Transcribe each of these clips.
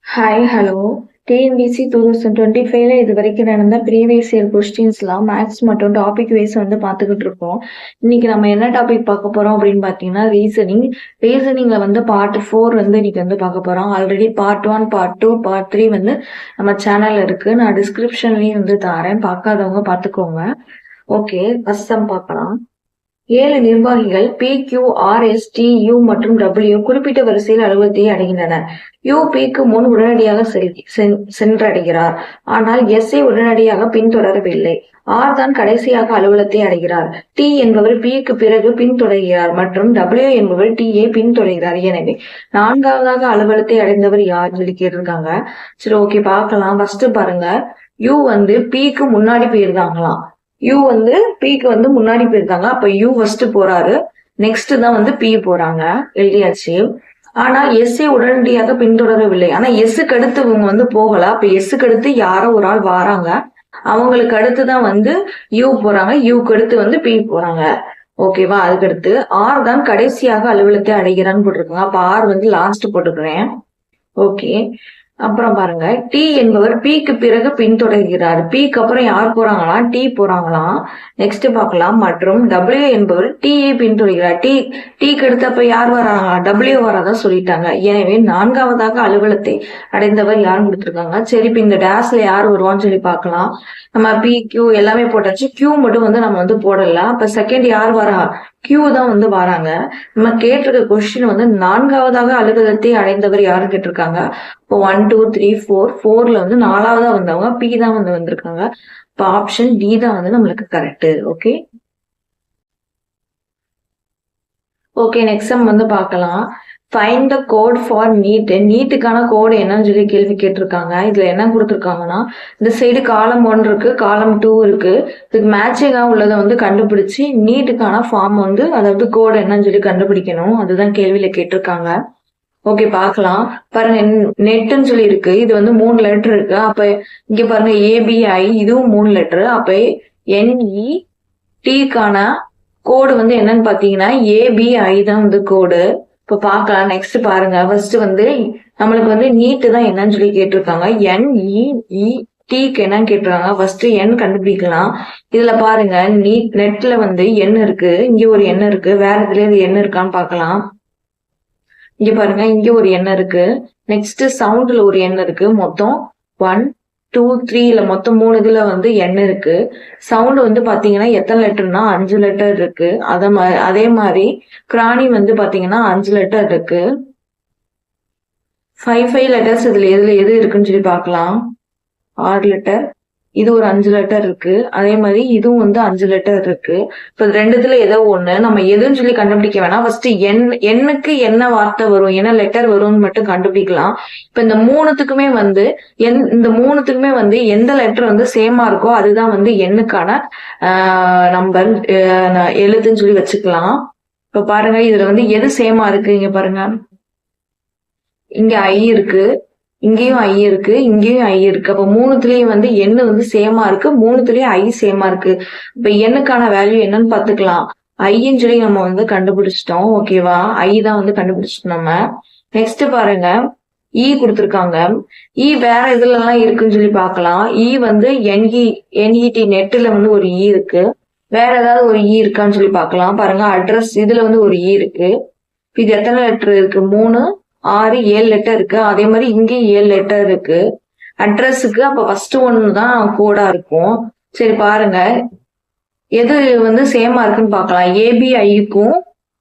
Hi hello TNPSC 2025ல இது வரைக்கும் நடந்த ப்ரீவியஸ் இயர் கொஸ்டின்ஸ்லாம் மேக்ஸ் மற்றும் டாபிக் வைஸ் வந்து பார்த்துக்கிட்டு இருக்கோம். இன்னைக்கு நம்ம என்ன டாபிக் பார்க்க போறோம் அப்படின்னு பார்த்தீங்கன்னா ரீசனிங்ல வந்து பார்ட் 4 வந்து இன்னைக்கு வந்து பார்க்க போறோம். ஆல்ரெடி பார்ட் 1, பார்ட் 2, பார்ட் 3 வந்து நம்ம சேனல்ல இருக்கு. நான் டிஸ்கிரிப்ஷன்லயும் வந்து தரேன், பார்க்காதவங்க பார்த்துக்கோங்க. ஓகே, ஃபர்ஸ்ட் சம் பார்க்கலாம். 7 நிர்வாகிகள் P, Q, R, S, T, U மற்றும் டபிள்யூ குறிப்பிட்ட வரிசையில் அலுவலகத்தை அடைகின்றனர். யூ பிக்கு முன் உடனடியாக சென்றடைகிறார், ஆனால் எஸ் ஐ உடனடியாக பின்தொடரவில்லை. ஆர் தான் கடைசியாக அலுவலகத்தை அடைகிறார். டி என்பவர் பிக்கு பிறகு பின்தொடர்கிறார் மற்றும் டபிள்யூ என்பவர் டி ஐ பின்தொடர்கிறார். எனவே 4வது அலுவலகத்தை அடைந்தவர் யார் சொல்லி கேட்டிருக்காங்க. சரி, ஓகே, பார்க்கலாம். ஃபர்ஸ்ட் பாருங்க, யூ வந்து பிக்கு முன்னாடி போயிருந்தாங்களாம். யூ வந்து பிக்கு வந்து முன்னாடி போயிருக்காங்க. அப்ப யூ ஃபர்ஸ்ட் போறாரு, நெக்ஸ்ட் தான் வந்து பி போறாங்க, எழுதியாச்சு. ஆனா எஸ் உடனடியாக பின்தொடரவில்லை. ஆனா எஸ்ஸுக்கு அடுத்து இவங்க வந்து போகல. அப்ப எஸ்ஸுக்கு அடுத்து யாரோ ஒரு ஆள் வராங்க, அவங்களுக்கு அடுத்துதான் வந்து யூ போறாங்க, யூக்கு அடுத்து வந்து பி போறாங்க. ஓகேவா? அதுக்கடுத்து ஆர் தான் கடைசியாக அலுவலகத்தை அடைகிறான்னு போட்டிருக்காங்க. அப்ப ஆர் வந்து லாஸ்ட் போட்டுக்கிறேன். ஓகே, அப்புறம் பாருங்க, டி என்பவர் பிக்கு பிறகு பின்தொடர்கிறார். பிக்கு அப்புறம் யார் போறாங்களா? டி போறாங்களாம். நெக்ஸ்ட் பார்க்கலாம். மற்றும் டபிள்யூ என்பவர் டியை பின்தொடர்கிறார். டிக்கு அடுத்தப்ப யார் வராங்களா? டபிள்யூ வராதா சொல்லிட்டாங்க. எனவே 4வதாக அலுவலகத்தை அடைந்தவர் யாருன்னு கொடுத்துருக்காங்க. சரி, இப்ப இந்த டேஷ்ல யார் வருவான்னு சொல்லி பார்க்கலாம். நம்ம பி, கியூ எல்லாமே போட்டாச்சு. கியூ மட்டும் வந்து நம்ம வந்து போடல. அப்ப செகண்ட் யார் வரா? கியூ தான் வந்து வராங்க. நம்ம கேட்டிருக்க கொஸ்டின் வந்து 4வதாக அலுவலகத்தை அடைந்தவர் யாருன்னு கேட்டிருக்காங்க. இப்போ 1, 2, 3, 4, 4ல வந்து 4வதா வந்தவங்க பி தான் வந்து வந்திருக்காங்க. இப்போ ஆப்ஷன் டி தான் வந்து நம்மளுக்கு correct. Okay okay next sum வந்து பார்க்கலாம். Find the code for need. நீட்டுக்கான கோடு என்னன்னு சொல்லி கேள்வி கேட்டிருக்காங்க. இதுல என்ன கொடுத்துருக்காங்கன்னா, இந்த சைடு காலம் 1 இருக்கு, காலம் 2 இருக்கு. இதுக்கு மேட்சிங்கா உள்ளதை வந்து கண்டுபிடிச்சு நீட்டுக்கான ஃபார்ம் வந்து, அதாவது கோடு என்னன்னு சொல்லி கண்டுபிடிக்கணும். அதுதான் கேள்வியில கேட்டிருக்காங்க. ஓகே, பார்க்கலாம். பாருங்க, நெட்னு சொல்லி இருக்கு. இது வந்து 3 லெட்டர் இருக்கு. அப்ப இங்க பாருங்க, ஏபிஐ, இதுவும் 3 லெட்டர். அப்ப என்இ டிக்கான கோடு வந்து என்னன்னு பாத்தீங்கன்னா ஏபிஐ தான் வந்து கோடு. இப்ப பார்க்கலாம். நெக்ஸ்ட் பாருங்க, ஃபர்ஸ்ட் வந்து நம்மளுக்கு வந்து நீட்டு தான் என்னன்னு சொல்லி கேட்டிருக்காங்க. என்இஇ டிக்கு என்னன்னு கேட்டிருக்காங்க. ஃபர்ஸ்ட் என் கண்டுபிடிக்கலாம். இதுல பாருங்க, நீட் நெட்ல வந்து எண் இருக்கு, இங்க ஒரு எண் இருக்கு. வேற இதுல இது எண் இருக்கான்னு பார்க்கலாம். இங்க பாருங்க, இங்க ஒரு எண் இருக்கு. நெக்ஸ்ட் சவுண்ட்ல ஒரு எண் இருக்கு. மொத்தம் 1, 2, 3ல மொத்தம் 3 இதுல வந்து எண் இருக்கு. சவுண்ட் வந்து பாத்தீங்கன்னா எத்தனை லெட்டர்னா 5 லெட்டர் இருக்கு. அதே மாதிரி கிராணி வந்து பாத்தீங்கன்னா 5 லெட்டர் இருக்கு. 5 லெட்டர்ஸ் இதுல எது இருக்குன்னு சொல்லி பார்க்கலாம். 6 லெட்டர், இது ஒரு 5 லெட்டர் இருக்கு. அதே மாதிரி இதுவும் வந்து 5 லெட்டர் இருக்கு. இப்ப ரெண்டுத்துல ஏதோ ஒண்ணு நம்ம எதுன்னு சொல்லி கண்டுபிடிக்க வேணாம். ஃபர்ஸ்ட் எண்ணுக்கு என்ன வார்த்தை வரும், என்ன லெட்டர் வரும்னு மட்டும் கண்டுபிடிக்கலாம். இப்ப இந்த மூணுத்துக்குமே வந்து எந்த லெட்டர் வந்து சேமா இருக்கோ அதுதான் வந்து எண்ணுக்கான நம்பர், எழுத்துன்னு சொல்லி வச்சுக்கலாம். இப்ப பாருங்க, இதுல வந்து எது சேமா இருக்கு, இங்க பாருங்க, இங்க ஐ இருக்கு, இங்கேயும் ஐ இருக்கு, இங்கேயும் ஐ இருக்கு. அப்ப மூணுத்துலயும் வந்து எண்ணு வந்து சேமா இருக்கு, மூணுத்துலயும் ஐ சேமா இருக்கு. இப்ப எண்ணுக்கான வேல்யூ என்னன்னு பாத்துக்கலாம். ஐன்னு சொல்லி நம்ம வந்து கண்டுபிடிச்சிட்டோம். ஓகேவா? ஐ தான் வந்து கண்டுபிடிச்சிட்டோம் நம்ம. நெக்ஸ்ட் பாருங்க, இ கொடுத்துருக்காங்க. இ வேற இதுல எல்லாம் இருக்குன்னு சொல்லி பாக்கலாம். இ வந்து என்இடி நெட்ல வந்து ஒரு இ இருக்கு. வேற ஏதாவது ஒரு இ இருக்கான்னு சொல்லி பாக்கலாம். பாருங்க, அட்ரஸ் இதுல வந்து ஒரு இ இருக்கு. இது எத்தனை லெட்டர் இருக்கு? 3, 6, 7 லெட்டர் இருக்கு. அதே மாதிரி இங்கேயும் 7 லெட்டர் இருக்கு அட்ரஸுக்கு. அப்ப ஃபர்ஸ்ட் ஒன்னு தான் கோடா இருக்கும். சரி, பாருங்க, எது வந்து சேமா இருக்குன்னு பாக்கலாம். ஏபிஐக்கும்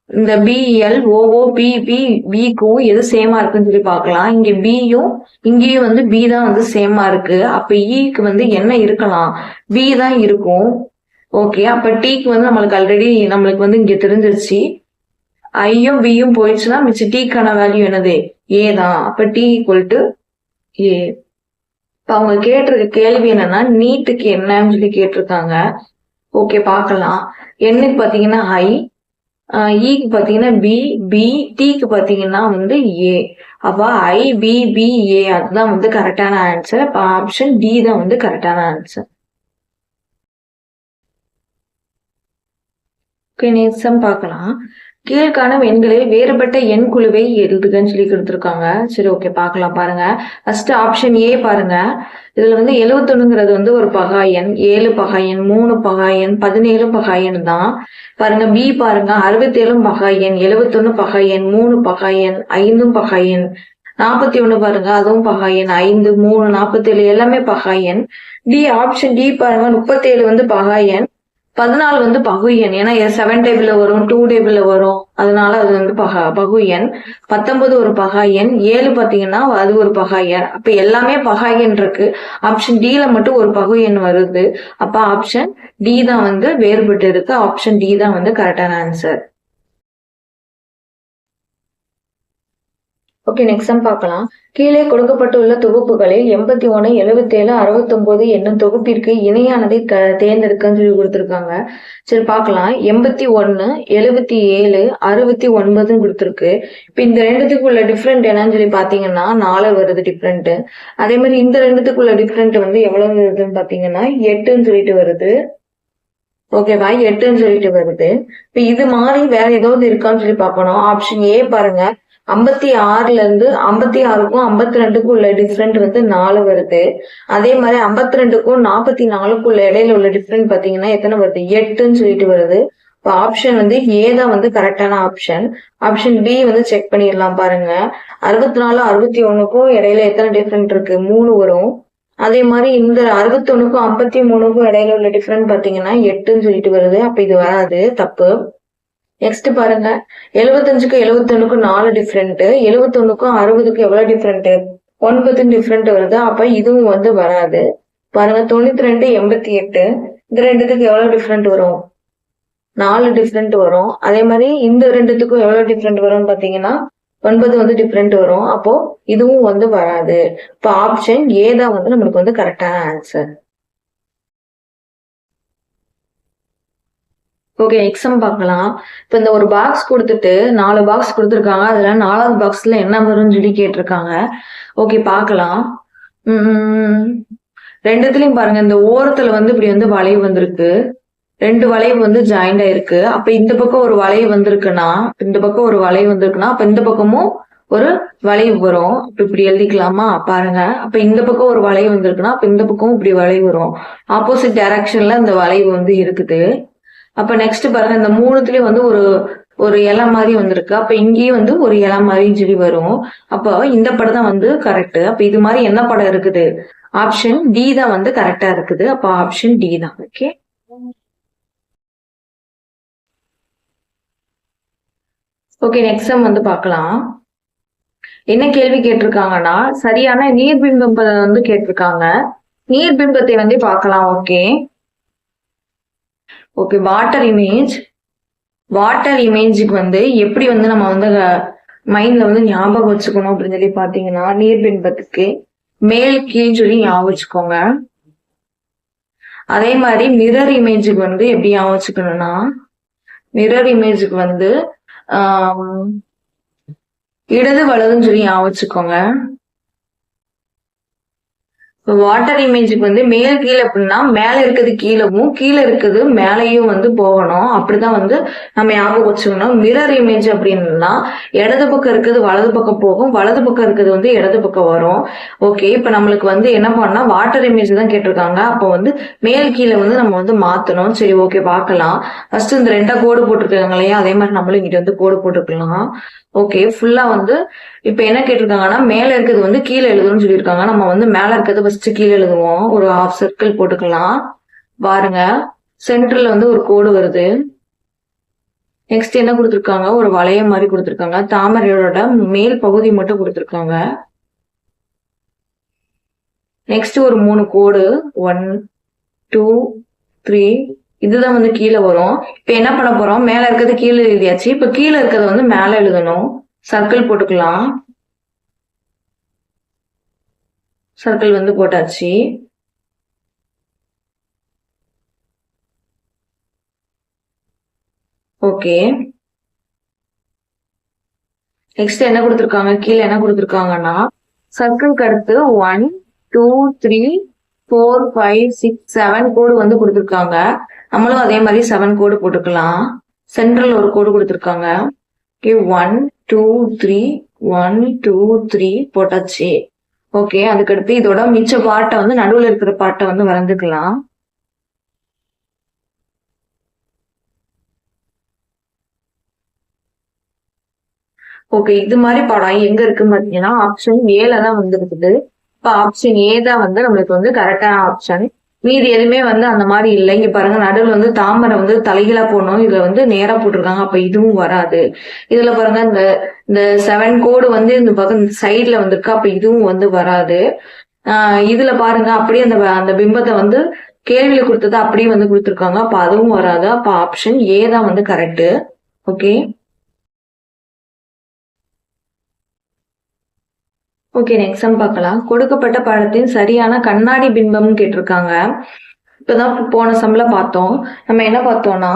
இந்த பிஎல் ஓஓ பிபிக்கும் எது சேமா இருக்குன்னு சொல்லி பாக்கலாம். இங்க பியும் இங்கேயும் வந்து பி தான் வந்து சேமா இருக்கு. அப்ப இக்கு வந்து என்ன இருக்கலாம்? பி தான் இருக்கும். ஓகே, அப்ப டிக்கு வந்து நம்மளுக்கு வந்து இங்க தெரிஞ்சிருச்சு. ஐயும் பியும் போயிடுச்சுன்னா மிச்சம் டீக்கான வேல்யூ என்னது? ஏ தான். அப்ப டி ஈக்குவல் டு ஏ. இப்ப அவங்க கேட்டிருக்க கேள்வி என்னன்னா, நீட்டுக்கு என்னன்னு சொல்லி கேட்டிருக்காங்க. ஓகே, பார்க்கலாம். என்னுக்கு பாத்தீங்கன்னா ஐ, ஈக்கு பாத்தீங்கன்னா பி, டிக்கு பாத்தீங்கன்னா வந்து ஏ. அப்ப ஐ பி ஏ, அதுதான் வந்து கரெக்டான ஆன்சர். அப்ப ஆப்ஷன் டி தான் வந்து கரெக்டான ஆன்சர். ஓகே, நெக்ஸ்ட் சம் பார்க்கலாம். கீழ்காணும் எண்களில் வேறுபட்ட எண் குழுவை எழுதுகன்னு சொல்லி கொடுத்துருக்காங்க. சரி, ஓகே, பார்க்கலாம். பாருங்க, ஃபர்ஸ்ட் ஆப்ஷன் ஏ பாருங்க. இதுல வந்து 71ங்கிறது வந்து ஒரு பகா எண், 7 பகா எண், 3 பகா எண், 17 பகா எண் தான். பாருங்க, பி பாருங்க, 67 பகா எண், 71 பகா எண், 3 பகா எண், 5 பகா எண், 41 பாருங்க, அதுவும் பகா எண், 5, 3, 47 எல்லாமே பகா எண். டி ஆப்ஷன் டி பாருங்க, 37 வந்து பகா எண், 14 வந்து பகு எண். ஏன்னா 7 டேபிள்ல வரும், 2 டேபிள்ல வரும், அதனால அது வந்து பகு எண். 19 ஒரு பகா எண், 7 பாத்தீங்கன்னா அது ஒரு பகா எண். அப்ப எல்லாமே பகா எண் இருக்கு. ஆப்ஷன் டில மட்டும் ஒரு பகு எண் வருது. அப்ப ஆப்ஷன் டி தான் வந்து வேறுபட்டு இருக்கு. ஆப்ஷன் டி தான் வந்து கரெக்டான ஆன்சர். ஓகே, நெக்ஸ்ட் சம் பார்க்கலாம். கீழே கொடுக்கப்பட்டுள்ள தொகுப்புகளில் 81, 77, 69 என்னும் தொகுப்பிற்கு இணையானதை தேர்ந்தெடுக்கன்னு சொல்லி கொடுத்துருக்காங்க. சரி, பார்க்கலாம். 81, 77, 69 கொடுத்துருக்கு. இப்ப இந்த ரெண்டுத்துக்கு உள்ள டிஃப்ரெண்ட் என்னன்னு சொல்லி பாத்தீங்கன்னா 4 வருது டிஃப்ரெண்ட். அதே மாதிரி இந்த ரெண்டுத்துக்குள்ள டிஃப்ரெண்ட் வந்து எவ்வளவு வருதுன்னு பாத்தீங்கன்னா 8ன்னு சொல்லிட்டு வருது. ஓகேவா, 8ன்னு சொல்லிட்டு வருது. இப்ப இது மாதிரி வேற ஏதாவது இருக்கான்னு சொல்லி பார்க்கணும். ஆப்ஷன் ஏ பாருங்க, 56ல இருந்து 56க்கும் 52க்கும் உள்ள டிஃப்ரெண்ட் வந்து 4 வருது. அதே மாதிரி 52க்கும் 44க்கும் உள்ள இடையில உள்ள டிஃப்ரெண்ட் பாத்தீங்கன்னா எத்தனை வருது? 8ன்னு சொல்லிட்டு வருது. இப்போ ஆப்ஷன் வந்து ஏ தான் வந்து கரெக்டான ஆப்ஷன். ஆப்ஷன் பி வந்து செக் பண்ணிடலாம். பாருங்க, 64, 61க்கும் இடையில எத்தனை டிஃப்ரெண்ட் இருக்கு? 3 வரும். அதே மாதிரி இந்த 61க்கும் 53க்கும் இடையில உள்ள டிஃப்ரெண்ட் பாத்தீங்கன்னா 8ன்னு சொல்லிட்டு வருது. அப்ப இது வராது, தப்பு. நெக்ஸ்ட் பாருங்க, 75க்கும் 71க்கும் 4 டிஃப்ரெண்ட், 71க்கும் 60க்கும் எவ்வளவு டிஃப்ரெண்ட்? 9 டிஃப்ரெண்ட் வருது. அப்ப இதுவும் வந்து வராது. பாருங்க, 92, 88 இந்த ரெண்டுத்துக்கு எவ்வளவு டிஃப்ரெண்ட் வரும்? 4 டிஃப்ரெண்ட் வரும். அதே மாதிரி இந்த ரெண்டுத்துக்கும் எவ்வளவு டிஃப்ரெண்ட் வரும்னு பாத்தீங்கன்னா 9 வந்து டிஃப்ரெண்ட் வரும். அப்போ இதுவும் வந்து வராது. இப்போ ஆப்ஷன் ஏ தான் வந்து நம்மளுக்கு வந்து கரெக்டான ஆன்சர். ஓகே, எக்ஸாம் பார்க்கலாம். இப்ப இந்த ஒரு பாக்ஸ் கொடுத்துட்டு 4 பாக்ஸ் கொடுத்துருக்காங்க. அதுல 4வது பாக்ஸ்ல என்ன வரும்னு சொல்லி கேட்டிருக்காங்க. ஓகே, பார்க்கலாம். ரெண்டுத்துலயும் பாருங்க, இந்த ஓரத்துல வந்து இப்படி வந்து வளைவு வந்திருக்கு. 2 வளைவு வந்து ஜாயிண்ட் ஆயிருக்கு. அப்ப இந்த பக்கம் ஒரு வளைவு வந்திருக்குன்னா, இந்த பக்கம் ஒரு வளைவு வந்திருக்குன்னா அப்ப இந்த பக்கமும் ஒரு வளைவு வரும். இப்படி எழுதிக்கலாமா? பாருங்க, அப்ப இந்த பக்கம் ஒரு வளைவு வந்திருக்குன்னா அப்ப இந்த பக்கம் இப்படி வளைவு வரும். ஆப்போசிட் டைரக்ஷன்ல இந்த வளைவு வந்து இருக்குது. அப்ப நெக்ஸ்ட் பாருங்க, இந்த 3த்துலயும் வந்து ஒரு இலை மாதிரி வந்திருக்கு. அப்ப இங்கேயும் வந்து ஒரு இலை மாதிரி சொல்லி வரும். அப்போ இந்த படம் தான் வந்து கரெக்ட். அப்ப இது மாதிரி என்ன படம் இருக்குது? ஆப்ஷன் டி தான் வந்து கரெக்டா இருக்குது. அப்ப ஆப்ஷன் டி தான். ஓகே, ஓகே, நெக்ஸ்ட் சம் வந்து பார்க்கலாம். என்ன கேள்வி கேட்டிருக்காங்கன்னா, சரியான நீர்பிம்பம் வந்து கேட்டிருக்காங்க. நீர்பிம்பத்தை வந்து பார்க்கலாம். ஓகே, ஓகே, வாட்டர் இமேஜுக்கு வந்து எப்படி வந்து நம்ம வந்து மைண்ட்ல வந்து ஞாபகம் வச்சுக்கணும் அப்படின்னு சொல்லி பாத்தீங்கன்னா, நீர்பிம்பத்துக்கு மேல் கீழ் சொல்லி ஞாபகம் வச்சுக்கோங்க. அதே மாதிரி மிரர் இமேஜுக்கு வந்து எப்படி ஞாபகம் வச்சுக்கணும்னா, மிரர் இமேஜுக்கு வந்து இடது வலதுன்னு சொல்லி ஞாபகம் வச்சுக்கோங்க. வாட்டர் இமேஜுக்கு வந்து மேல் கீழே அப்படின்னா மேல இருக்கிறது கீழவும் கீழே இருக்கிறது மேலையும் வந்து போகணும். அப்படிதான் வந்து நம்ம ஞாபகம் வச்சுக்கணும். மிரர் இமேஜ் அப்படின்னா இடது பக்கம் இருக்கிறது வலது பக்கம் போகும், வலது பக்கம் இருக்கிறது வந்து இடது பக்கம் வரும். ஓகே, இப்ப நம்மளுக்கு வந்து என்ன பண்ணா வாட்டர் இமேஜ் தான் கேட்டிருக்காங்க. அப்போ வந்து மேல் கீழே வந்து நம்ம வந்து மாத்தணும். சரி, ஓகே, பார்க்கலாம். ஃபர்ஸ்ட் இந்த 2 கோடு போட்டிருக்காங்க இல்லையா, அதே மாதிரி நம்மளும் இங்கிட்ட வந்து கோடு போட்டுக்கலாம். ஓகே, ஃபுல்லா வந்து இப்ப என்ன கேட்டிருக்காங்கன்னா மேல இருக்கிறது வந்து கீழே எழுதணும்னு சொல்லியிருக்காங்க. நம்ம வந்து மேல இருக்கிறது ஃபர்ஸ்ட் கீழே எழுதுவோம். ஒரு ஹாஃப் சர்க்கிள் போட்டுக்கலாம். பாருங்க, சென்டர்ல வந்து ஒரு கோடு வருது. நெக்ஸ்ட் என்ன கொடுத்துருக்காங்க? ஒரு வளையம் மாதிரி கொடுத்துருக்காங்க. தாமரையோட மேல் பகுதி மட்டும் கொடுத்துருக்காங்க. நெக்ஸ்ட் ஒரு 3 கோடு, 1, 2, 3 இதுதான் வந்து கீழே வரும். இப்ப என்ன பண்ண போறோம்? மேல இருக்கிறது கீழே எழுதியாச்சு. இப்ப கீழே இருக்கிறது வந்து மேல எழுதணும். சர்க்கிள் போட்டுக்கலாம். சர்க்கிள் வந்து போட்டாச்சு. ஓகே, நெக்ஸ்ட் என்ன கொடுத்துருக்காங்க? கீழே என்ன கொடுத்துருக்காங்கன்னா சர்க்கிள்க்கு அடுத்து 1, 2, 3, 4, 5, 6, 7 கோடு வந்து கொடுத்துருக்காங்க. நம்மளும் அதே மாதிரி 7 கோடு போட்டுக்கலாம். சென்ட்ரல் ஒரு கோடு கொடுத்துருக்காங்க. ஓகே 1 2 3 1 2 3 போட்டாச்சு. ஓகே, அதுக்கடுத்து இதோட மிச்ச பார்ட்டை வந்து நடுவில் இருக்கிற பார்ட்டை வந்து வரைஞ்சுக்கலாம். ஓகே, இது மாதிரி படம் எங்க இருக்குன்னு பாத்தீங்கன்னா ஆப்ஷன் ஏல தான் வந்து இருக்குது. இப்ப ஆப்ஷன் ஏ தான் வந்து நம்மளுக்கு வந்து கரெக்டான ஆப்ஷன். மீதி எதுவுமே வந்து அந்த மாதிரி இல்லை. இங்க பாருங்க, நடுவில் வந்து தாமரை வந்து தலைகீழா போடணும், இதுல வந்து நேரா போட்டிருக்காங்க, அப்ப இதுவும் வராது. இதுல பாருங்க, இந்த இந்த 7 கோடு வந்து இந்த பக்கம் சைட்ல வந்திருக்கு, அப்ப இதுவும் வந்து வராது. இதுல பாருங்க, அப்படியே அந்த அந்த பிம்பத்தை வந்து கேள்வியில கொடுத்தது அப்படியே வந்து கொடுத்துருக்காங்க, அப்ப அதுவும் வராது. அப்ப ஆப்ஷன் ஏ தான் வந்து correct. Okay okay, next some பார்க்கலாம். கொடுக்கப்பட்ட படத்தின் சரியான கண்ணாடி பிம்பம் கேட்டிருக்காங்க. இப்பதான் போன சம்ல பார்த்தோம். நம்ம என்ன பார்த்தோம்னா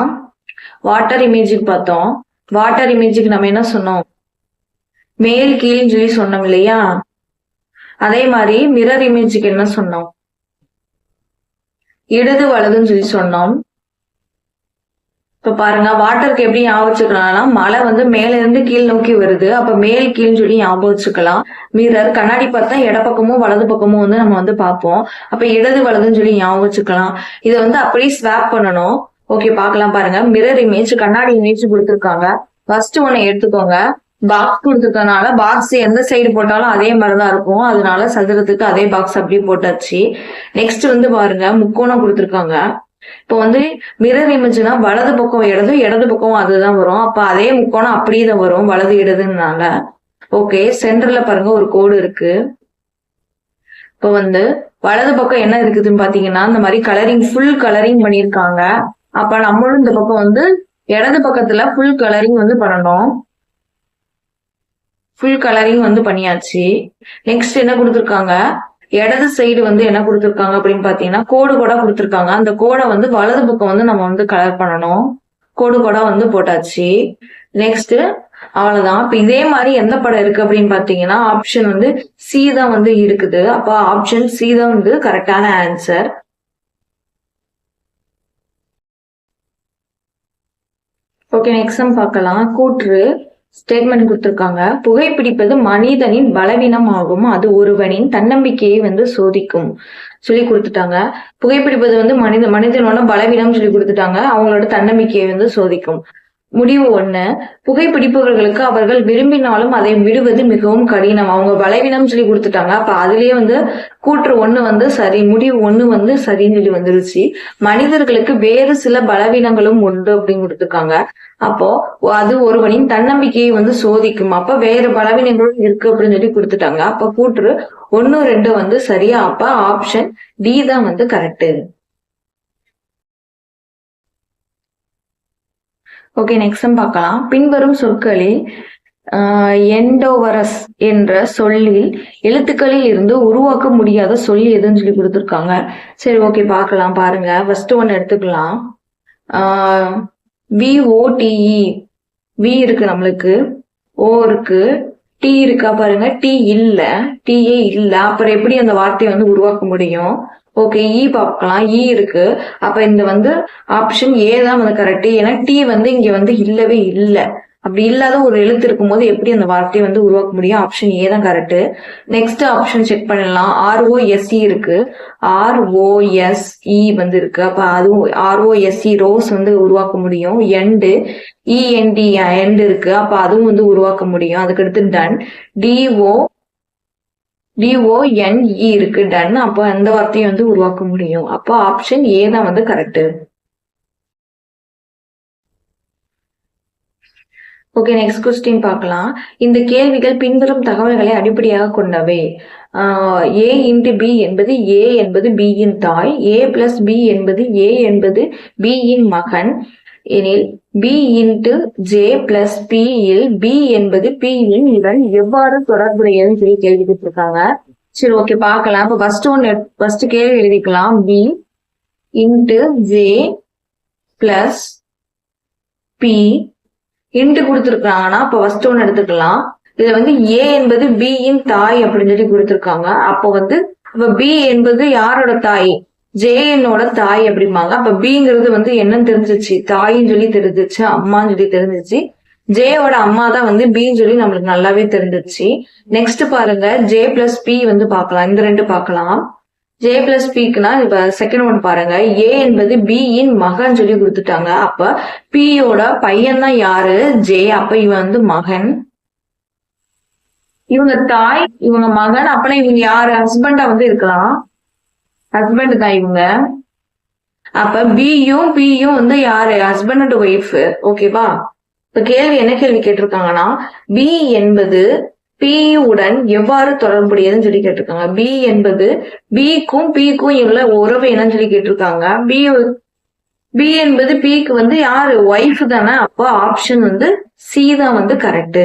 வாட்டர் இமேஜுக்கு பார்த்தோம். வாட்டர் இமேஜுக்கு நம்ம என்ன சொன்னோம், மேல் கீழ்னு சொல்லி சொன்னோம் இல்லையா? அதே மாதிரி மிரர் இமேஜுக்கு என்ன சொன்னோம், இடது வலதுன்னு சொல்லி சொன்னோம். இப்ப பாருங்க, வாட்டருக்கு எப்படி ஞாபகம் வச்சுக்கலாம்னா, மழை வந்து மேல இருந்து கீழ் நோக்கி வருது, அப்ப மேல் கீழ்னு சொல்லி ஞாபகம் வச்சுக்கலாம். மிரர் கண்ணாடி பார்த்தா இடப்பக்கமும் வலது பக்கமும் வந்து நம்ம வந்து பார்ப்போம், அப்ப இடது வலதுன்னு சொல்லி ஞாபகம் வச்சுக்கலாம். இதை வந்து அப்படியே ஸ்வாப் பண்ணணும். ஓகே, பார்க்கலாம் பாருங்க. மிரர் இமேஜ், கண்ணாடி இமேஜ் கொடுத்துருக்காங்க. ஃபர்ஸ்ட் ஒன்னு எடுத்துக்கோங்க. பாக்ஸ் கொடுத்துருக்கனால பாக்ஸ் எந்த சைடு போட்டாலும் அதே மாதிரிதான் இருக்கும், அதனால சதுரத்துக்கு அதே பாக்ஸ் அப்படியே போட்டாச்சு. நெக்ஸ்ட் வந்து பாருங்க, முக்கோணம் கொடுத்துருக்காங்க. இப்போ வந்து மிரர் இமேஜ்னா வலது பக்கம் இடது, இடது பக்கம் அதுதான் வரும், அப்ப அதே முக்கோணம் அப்படியே தான் வரும் வலது இடதுனால. ஓகே, சென்டர்ல பாருங்க ஒரு கோடு இருக்கு. இப்போ வந்து வலது பக்கம் என்ன இருக்குதுன்னு பாத்தீங்கன்னா, இந்த மாதிரி கலரிங், ஃபுல் கலரிங் பண்ணிருக்காங்க. அப்ப நம்மளும் இந்த பக்கம் வந்து இடது பக்கத்துல ஃபுல் கலரிங் வந்து பண்ணணும். ஃபுல் கலரிங் வந்து பண்ணியாச்சு. நெக்ஸ்ட் என்ன கொடுத்துருக்காங்க, இடது சைடு வந்து என்ன கொடுத்துருக்காங்க அப்படின்னு பாத்தீங்கன்னா கோடு கோடா கொடுத்துருக்காங்க. அந்த கோடை வந்து வலது பக்கம் வந்து நம்ம வந்து கலர் பண்ணணும். கோடு கோடா வந்து போட்டாச்சு. நெக்ஸ்ட் அவ்வளவுதான். இப்ப இதே மாதிரி எந்த படம் இருக்கு அப்படின்னு பாத்தீங்கன்னா ஆப்ஷன் வந்து சி தான் வந்து இருக்குது. அப்ப ஆப்ஷன் சி தான் வந்து கரெக்டான ஆன்சர். ஓகே, நெக்ஸ்ட் சம் பார்க்கலாம். கூற்று ஸ்டேட்மெண்ட் கொடுத்திருக்காங்க. புகைப்பிடிப்பது மனிதனின் பலவீனம் ஆகும், அது ஒருவனின் தன்னம்பிக்கையை வந்து சோதிக்கும் சொல்லி கொடுத்துட்டாங்க. புகைப்பிடிப்பது வந்து மனிதனோட பலவீனம் சொல்லி கொடுத்துட்டாங்க, அவங்களோட தன்னம்பிக்கையை வந்து சோதிக்கும். முடிவு 1, புகைப்பிடிப்பவர்களுக்கு அவர்கள் விரும்பினாலும் அதை விடுவது மிகவும் கடினம். அவங்க பலவீனம் சொல்லி கொடுத்துட்டாங்க, அப்ப அதுலயே வந்து கூற்று 1 வந்து சரி, முடிவு 1 வந்து சரின்னு சொல்லி வந்துருச்சு. மனிதர்களுக்கு வேறு சில பலவீனங்களும் உண்டு அப்படின்னு கொடுத்துருக்காங்க. அப்போ அது ஒருவனின் தன்னம்பிக்கையை வந்து சோதிக்கும், அப்ப வேறு பலவீனங்களும் இருக்கு அப்படின்னு சொல்லி கொடுத்துட்டாங்க. அப்ப கூற்று 1 2 வந்து சரியா, அப்ப ஆப்ஷன் டி தான் வந்து கரெக்ட். ஓகே, நெக்ஸ்ட் பார்க்கலாம். பின்வரும் சொற்களில் எண்டோவரஸ் என்ற சொல்லில் எழுத்துக்களில் இருந்து உருவாக்க முடியாத சொல் எதுன்னு சொல்லி கொடுத்துருக்காங்க. சரி, ஓகே, பார்க்கலாம் பாருங்க. ஃபர்ஸ்ட் ஒன்னு எடுத்துக்கலாம். VOTE, வி இருக்கு நம்மளுக்கு, ஓ இருக்கு, டி இருக்கா பாருங்க, டி இல்ல, டிஏ இல்ல, அப்புறம் எப்படி அந்த வார்த்தையை வந்து உருவாக்க முடியும்? ஓகே, இ பார்க்கலாம், இ இருக்கு, அப்ப இந்த வந்து ஆப்ஷன் ஏ தான் வந்து கரெக்ட். ஏன்னா டி வந்து இங்க வந்து இல்லவே இல்லை. அப்படி இல்லாத ஒரு எழுத்து இருக்கும்போது எப்படி அந்த வார்த்தையை வந்து உருவாக்க முடியும்? ஆப்ஷன் ஏ தான் கரெக்ட். நெக்ஸ்ட் ஆப்ஷன் செக் பண்ணிடலாம். ROSE இருக்கு, ROSE வந்து இருக்கு, அப்ப அதுவும் ROSE ரோஸ் வந்து உருவாக்க முடியும். எண்டு END எண்ட் இருக்கு, அப்ப அதுவும் வந்து உருவாக்க முடியும். அதுக்கடுத்து டன், DONE இருக்கு, டன், அப்ப அந்த வார்த்தையை வந்து உருவாக்க முடியும். அப்போ ஆப்ஷன் ஏ தான் வந்து கரெக்ட். ஓகே, நெக்ஸ்ட் கொஸ்டின் பார்க்கலாம். இந்த கேள்விகள் பின்வரும் தகவல்களை அடிப்படையாக கொண்டவை. A இன்டு B என்பது A என்பது B இன் தாய், A பிளஸ் B என்பது A என்பது B இன் மகன் எனில் B into J plus P இல் B என்பது P இன் உடன் எவ்வாறு தொடர்புடையதுன்னு சொல்லி கேள்வி கேட்டிருக்காங்க. சரி, ஓகே, பார்க்கலாம். இப்போ ஃபர்ஸ்ட் கேள்வி எழுதிக்கலாம். B into J plus P into கொடுத்துருக்காங்கன்னா அப்ப ஃபர்ஸ்ட் ஒன்னு எடுத்துக்கலாம். இதுல வந்து ஏ என்பது பி இன் தாய் அப்படின்னு சொல்லி கொடுத்துருக்காங்க. அப்போ வந்து இப்ப பி என்பது யாரோட தாய்? ஜேஎனோட தாய் அப்படிம்பாங்க. அப்ப பிங்கிறது வந்து என்னன்னு தெரிஞ்சிச்சு, தாயின்னு சொல்லி தெரிஞ்சிச்சு, அம்மான்னு சொல்லி தெரிஞ்சிச்சு. ஜேயோட அம்மா தான் வந்து பின்னு சொல்லி நம்மளுக்கு நல்லாவே தெரிஞ்சிச்சு. நெக்ஸ்ட் பாருங்க ஜே பிளஸ் பி வந்து பார்க்கலாம். இந்த ரெண்டு பார்க்கலாம். ஜே பிளஸ் பிக்குனா இப்ப செகண்ட் ஒன் பாருங்க. ஏ என்பது பியின் மகன் சொல்லி கொடுத்துட்டாங்க. அப்ப பியோட பையன் தான் யாரு? ஜே. அப்ப இவன் வந்து மகன். இவங்க தாய், இவங்க மகன். அப்பனா இவங்க யாரு? ஹஸ்பண்டா வந்து இருக்கலாம். ஹஸ்பண்ட் தான் இவங்க. அப்ப பியும் பியும் வந்து யாரு? Husband and wife. ஓகேவா? இப்ப கேள்வி என்ன கேள்வி கேட்டிருக்காங்கன்னா, பி என்பது பி உடன் எவ்வாறு தொடர்புடையதுன்னு சொல்லி கேட்டிருக்காங்க. பி என்பது பிக்கும் பிக்கும் உள்ள உறவு என்னன்னு சொல்லி கேட்டிருக்காங்க. பி என்பது பிக்கு வந்து யாரு? ஒய்ஃப் தானே. அப்போ ஆப்ஷன் வந்து சி தான் வந்து கரெக்ட்.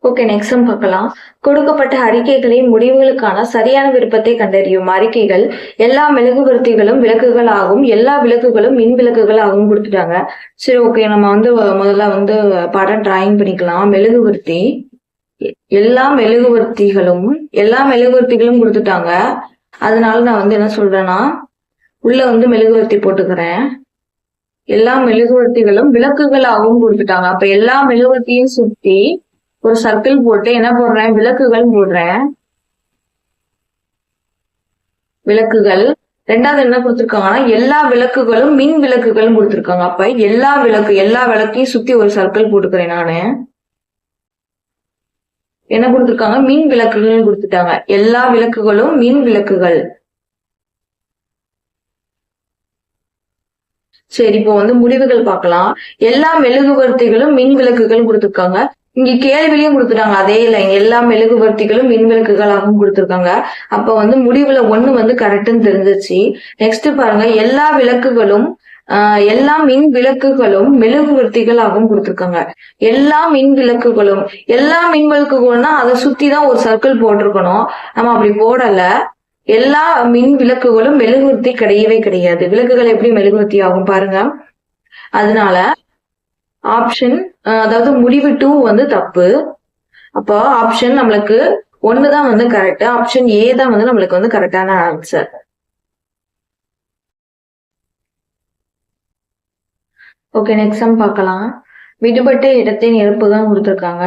ஓகே, நெக்ஸ்ட் பார்க்கலாம். கொடுக்கப்பட்ட அறிக்கைகளின் முடிவுகளுக்கான சரியான விருப்பத்தை கண்டறியும். அறிக்கைகள் எல்லா மெழுகுவர்த்திகளும் விளக்குகள் ஆகும், எல்லா விளக்குகளும் மின் விளக்குகள் ஆகும் கொடுத்துட்டாங்க. சரி, ஓகே, நம்ம வந்து முதல்ல வந்து படம் டிராயிங் பண்ணிக்கலாம். மெழுகுவர்த்தி, எல்லா மெழுகுவர்த்திகளும் கொடுத்துட்டாங்க. அதனால நான் வந்து என்ன சொல்றேன்னா, உள்ள வந்து மெழுகுவர்த்தி போட்டுக்கிறேன். எல்லா மெழுகுவர்த்திகளும் விளக்குகள் ஆகும் கொடுத்துட்டாங்க. அப்ப எல்லா மெழுகுவர்த்தியும் சுத்தி ஒரு சர்க்கிள் போட்டு என்ன போடுறேன்? விளக்குகள் போடுறேன். விளக்குகள். ரெண்டாவது என்ன கொடுத்துருக்காங்கன்னா, எல்லா விளக்குகளும் மின் விளக்குகள் கொடுத்துருக்காங்க. அப்ப எல்லா விளக்கையும் சுத்தி ஒரு சர்க்கிள் போட்டுக்கிறேன். நானு என்ன கொடுத்துருக்காங்க? மின் விளக்குகள் கொடுத்துட்டாங்க. எல்லா விளக்குகளும் மின் விளக்குகள். சரி, இப்போ வந்து முடிவுகள் பார்க்கலாம். எல்லா மெழுகுவர்த்திகளும் மின் விளக்குகள் கொடுத்துருக்காங்க. இங்க கேள்விலையும் கொடுத்துட்டாங்க அதே லைன். எல்லா மெழுகுவர்த்திகளும் மின் விளக்குகளாகவும் கொடுத்துருக்காங்க. அப்ப வந்து முடிவுல 1 வந்து கரெக்ட்னு தெரிஞ்சிச்சு. நெக்ஸ்ட் பாருங்க, எல்லா மின் விளக்குகளும் மெழுகுவர்த்திகளாகவும் கொடுத்துருக்காங்க. எல்லா மின் விளக்குகள்னா அதை சுத்தி தான் ஒரு சர்க்கிள் போட்டிருக்கணும். நம்ம அப்படி போடல. எல்லா மின் விளக்குகளும் மெழுகுவர்த்தி கிடையவே கிடையாது. விளக்குகள் எப்படி மெழுகுவர்த்தி ஆகும் பாருங்க. அதனால ஆப்ஷன், அதாவது முடிவு 2 வந்து தப்பு. அப்போ ஆப்ஷன் நம்மளுக்கு 1 தான் வந்து கரெக்ட். ஆப்ஷன் ஏ தான் வந்து நம்மளுக்கு வந்து கரெக்டான ஆன்சர். ஓகே, நெக்ஸ்ட் சம் பார்க்கலாம். விடுபட்ட இடத்தை நிரப்புதான் கொடுத்துருக்காங்க.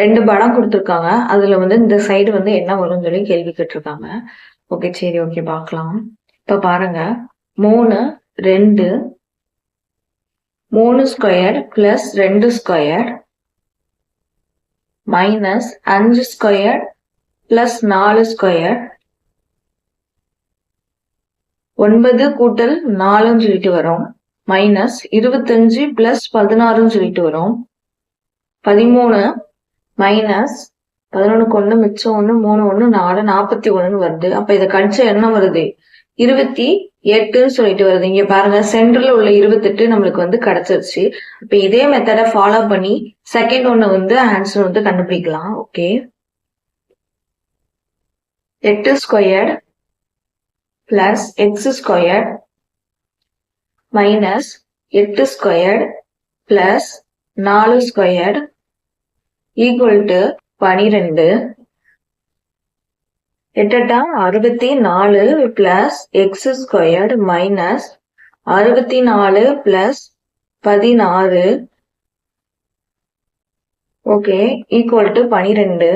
2 படம் கொடுத்துருக்காங்க. அதுல வந்து இந்த சைடு வந்து என்ன வரும்னு சொல்லி கேள்வி கேட்டிருக்காங்க. ஓகே, சரி, ஓகே, பார்க்கலாம். இப்ப பாருங்க, 3 2 3 square plus 2 square minus 5 square plus 4 square 9 கூட்டல் 4ன்னு சொல்லிட்டு வரும். மைனஸ் 25 பிளஸ் 16ன்னு சொல்லிட்டு வரும். 13 மைனஸ் 11க்கு 1 மிச்சம் 1 3 1 4 41 வருது. அப்ப இதை கழிச்சா என்ன வருது? 28ன்னு சொல்லிட்டு வருது. இங்க பாருங்க, சென்டர்ல உள்ள 28 நம்மளுக்கு வந்து கிடைச்சிருச்சு. இப்ப இதே மெத்தட ஃபாலோ பண்ணி செகண்ட் ஒன்னு வந்து ஆன்சர் வந்து கண்டுபிடிக்கலாம். Okay, 8 square plus X square minus 8 square plus 4 square equal to 12. 8 64 plus X square minus 64 plus 16 okay equal to 12.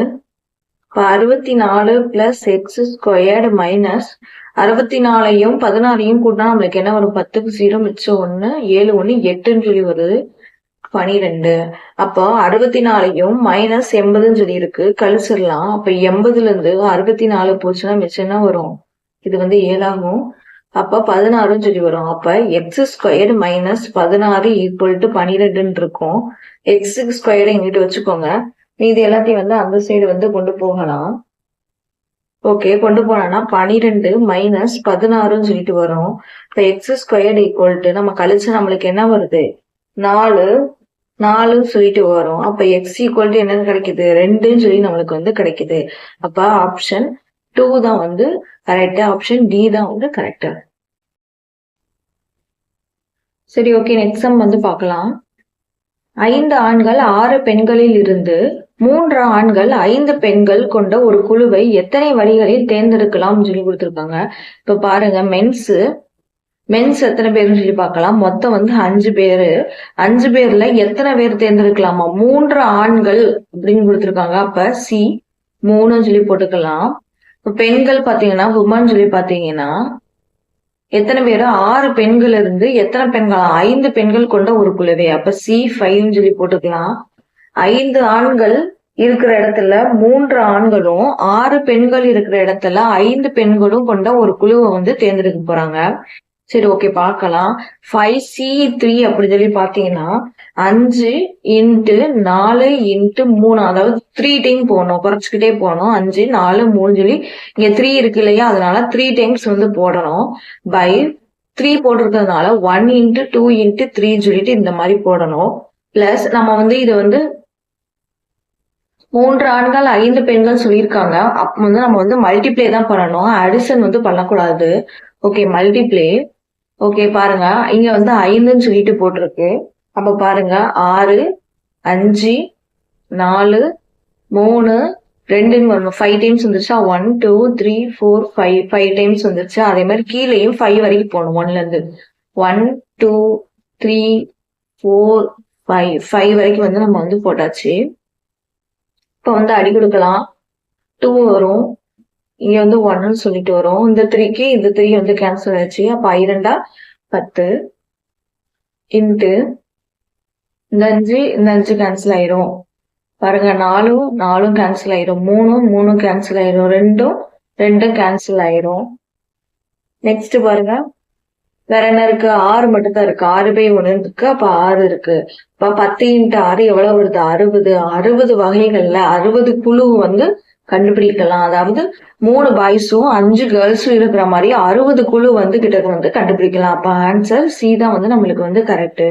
இப்போ 64 பிளஸ் எக்ஸ் ஸ்கொயர்டு மைனஸ் 64ஐயும் 16ஐயும் கூட்டினா நம்மளுக்கு என்ன வரும்? 10க்கு 0 மிச்சம் 1 7 1 8ன்னு சொல்லி வருது 12. அப்போ 64ஐயும் மைனஸ் 80ன்னு சொல்லி இருக்கு, கழிச்சிடலாம். அப்ப 80ல இருந்து 64 போச்சுன்னா மிச்சம் என்ன வரும்? இது வந்து 7 ஆகும். அப்ப 16ன்னு சொல்லி வரும். அப்ப x squared minus 16 equal to 12ன்னு இருக்கும். எக்ஸ் ஸ்கொயர்டு எங்கிட்ட வச்சுக்கோங்க. இது எல்லாத்தையும் வந்து அந்த சைடு வந்து கொண்டு போகலாம். ஓகே, கொண்டு போனா 12 மைனஸ் 16ன்னு சொல்லிட்டு வரும். இப்ப எக்ஸ் ஸ்கொயர்டு ஈக்குவல் டு நம்ம கழிச்சு நம்மளுக்கு என்ன வருது? 4 சொல்லிட்டு வரும். அப்ப எக்ஸ் ஈக்குவல் டு என்னன்னு கிடைக்குது? 2ன்னு சொல்லி நம்மளுக்கு வந்து கிடைக்குது. அப்ப ஆப்ஷன் 2 தான் வந்து கரெக்ட். ஆப்ஷன் டி தான் வந்து கரெக்ட். சரி, ஓகே, நெக்ஸ்ட் சம் வந்து பார்க்கலாம். 5 ஆண்கள் 6 பெண்களில் இருந்து 3 ஆண்கள் 5 பெண்கள் கொண்ட ஒரு குழுவை எத்தனை வழிகளில் தேர்ந்தெடுக்கலாம் சொல்லி கொடுத்துருக்காங்க. இப்ப பாருங்க, மென்ஸ் மென்ஸ் எத்தனை பேருன்னு சொல்லி பார்க்கலாம். மொத்தம் வந்து 5 பேரு. 5 பேர்ல எத்தனை பேர் தேர்ந்தெடுக்கலாமா? 3 ஆண்கள் அப்படின்னு கொடுத்துருக்காங்க. அப்ப சி 3 சொல்லி போட்டுக்கலாம். இப்ப பெண்கள் பாத்தீங்கன்னா உமன் சொல்லி பாத்தீங்கன்னா எத்தனை பேரு? 6 பெண்கள் இருந்து எத்தனை பெண்களா? 5 பெண்கள் கொண்ட ஒரு குழுவே. அப்ப சி 5 சொல்லி போட்டுக்கலாம். 5 ஆண்கள் இருக்கிற இடத்துல 3 ஆண்களும் 6 பெண்கள் இருக்கிற இடத்துல 5 பெண்களும் கொண்ட ஒரு குழுவை வந்து தேர்ந்தெடுக்க போறாங்க. சரி, ஓகே, பார்க்கலாம். 5C3 அப்படி சொல்லி பாத்தீங்கன்னா 5 × 4 × 3, அதாவது 3 டைம் போகணும், குறைச்சிக்கிட்டே போகணும். 5 4 3 சொல்லி இங்க 3 இருக்கு இல்லையா, அதனால 3 டைம்ஸ் வந்து போடணும். பை 3 போட்டிருக்கிறதுனால 1 × 2 × 3 சொல்லிட்டு இந்த மாதிரி போடணும். பிளஸ் நம்ம வந்து இது வந்து 3 ஆண்கள் 5 பெண்கள் சொல்லியிருக்காங்க. அப்ப வந்து நம்ம வந்து மல்டிப்ளே தான் பண்ணணும், அடிஷன் வந்து பண்ணக்கூடாது. Okay, multiplay. ஓகே, பாருங்க, இங்க வந்து 5ன்னு சொல்லிட்டு போட்டிருக்கு. அப்ப பாருங்க, 6 5 4 3 2ன்னு வரணும். 5 டைம்ஸ் வந்துருச்சா? 1 2 3 4 5 டைம்ஸ் வந்துருச்சு. அதே மாதிரி கீழேயும் 5 வரைக்கும் போகணும். 1ல இருந்து 1 2 3 4 5 வரைக்கும் வந்து நம்ம வந்து போட்டாச்சு. இப்ப வந்து அடி கொடுக்கலாம். 2 வரும், இங்க வந்து 1ன்னு சொல்லிட்டு வரும். இந்த 3க்கு இந்த 3 வந்து கேன்சல் ஆயிடுச்சு. அப்ப 2 10 இன்ட்டு இந்த 5 கேன்சல் ஆயிரும். பாருங்க, 4 கேன்சல் ஆயிரும், 3 கேன்சல் ஆயிரும், 2 கேன்சல் ஆயிரும். நெக்ஸ்ட் பாருங்க, வேற என்ன இருக்கு? 6 மட்டும் தான் இருக்கு. 6/1 இருக்கு. அப்ப 6 இருக்கு. இப்ப 10 × 6 எவ்வளவு வருது? 60. 60 வகைகள்ல 60 குழு வந்து கண்டுபிடிக்கலாம். அதாவது 3 பாய்ஸும் 5 கேர்ள்ஸும் இருக்கிற மாதிரி 60 குழு வந்து கிட்ட வந்து கண்டுபிடிக்கலாம். அப்ப ஆன்சர் சி தான் வந்து நம்மளுக்கு வந்து கரெக்ட்.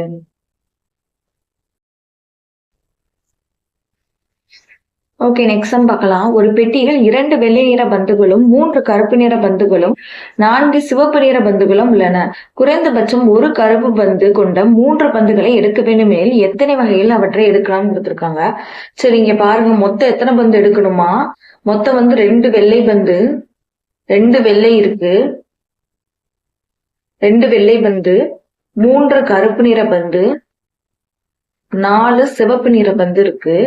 ஓகே, நெக்ஸ்ட் சம் பார்க்கலாம். ஒரு பெட்டியில் 2 வெள்ளை நிற பந்துகளும் 3 கருப்பு நிற பந்துகளும் 4 சிவப்பு நிற பந்துகளும் உள்ளன. குறைந்தபட்சம் ஒரு கருப்பு பந்து கொண்ட 3 பந்துகளை எடுக்க வேண்டும் எனில் எத்தனை வகையில் அவற்றை எடுக்கலாம்னு கொடுத்துருக்காங்க. சரி, இங்க பாருங்க, மொத்தம் எத்தனை பந்து எடுக்கணுமா? மொத்தம் வந்து 2 வெள்ளை பந்து, 2 வெள்ளை இருக்கு, 2 வெள்ளை பந்து, 3 கருப்பு நிற பந்து, 4 சிவப்பு நிற பந்து இருக்கு,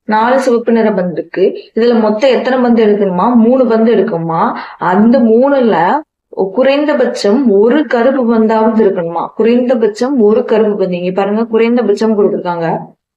4 சிவப்பு நிற பந்து இருக்கு. இதுல மொத்தம் எத்தனை பந்து எடுக்கணுமா? 3 பந்து எடுக்குமா? அந்த 3ல குறைந்தபட்சம் ஒரு கருப்பு பந்தாவது இருக்கணுமா? குறைந்தபட்சம் ஒரு கருப்பு பந்து. இங்க பாருங்க, குறைந்தபட்சம் கொடுத்துருக்காங்க.